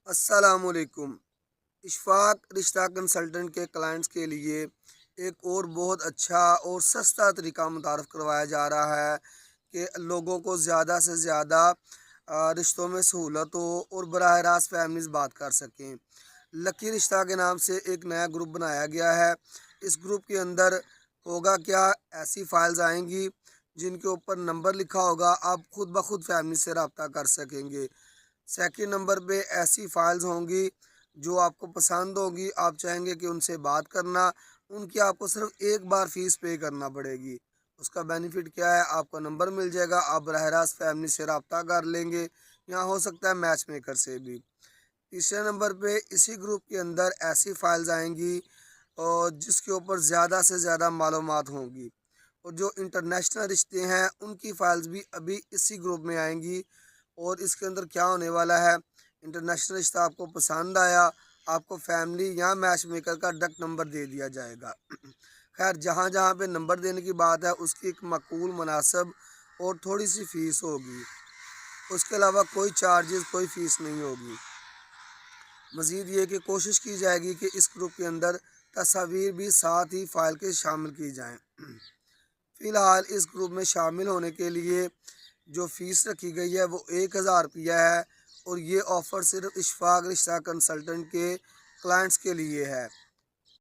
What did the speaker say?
अस्सलाम वालेकुम। इशफाक रिश्ता कंसल्टेंट के क्लाइंट्स के लिए एक और बहुत अच्छा और सस्ता तरीका मुतारफ़ करवाया जा रहा है कि लोगों को ज़्यादा से ज़्यादा रिश्तों में सहूलत हो और बराह रास्त फैमिलीज़ बात कर सकें। लकी रिश्ता के नाम से एक नया ग्रुप बनाया गया है। इस ग्रुप के अंदर होगा क्या, ऐसी फ़ाइल्स आएंगी जिनके ऊपर नंबर लिखा होगा, आप खुद ब खुद फैमिली से रब्ता कर सकेंगे। सेकंड नंबर पे ऐसी फ़ाइल्स होंगी जो आपको पसंद होगी, आप चाहेंगे कि उनसे बात करना, उनकी आपको सिर्फ एक बार फ़ीस पे करना पड़ेगी। उसका बेनिफिट क्या है, आपका नंबर मिल जाएगा, आप बराह रास्त फैमिली से रब्ता कर लेंगे, या हो सकता है मैच मेकर से भी। तीसरे नंबर पे इसी ग्रुप के अंदर ऐसी फ़ाइल्स आएंगी और जिसके ऊपर ज़्यादा से ज़्यादा मालूमात होंगी, और जो इंटरनेशनल रिश्ते हैं उनकी फ़ाइल्स भी अभी इसी ग्रुप में आएंगी। और इसके अंदर क्या होने वाला है, इंटरनेशनल रिश्ता आपको पसंद आया, आपको फैमिली या मैच मेकर का डायरेक्ट नंबर दे दिया जाएगा। खैर, जहाँ जहाँ पे नंबर देने की बात है उसकी एक माकूल मुनासिब और थोड़ी सी फ़ीस होगी, उसके अलावा कोई चार्जेस, कोई फ़ीस नहीं होगी। मज़ीद ये कि कोशिश की जाएगी कि इस ग्रुप के अंदर तस्वीर भी साथ ही फ़ाइल के शामिल की जाएँ। फ़िलहाल इस ग्रुप में शामिल होने के लिए जो फ़ीस रखी गई है वो 1000 रुपया है, और ये ऑफ़र सिर्फ इशफाक रिश्ता कंसल्टेंट के क्लाइंट्स के लिए है।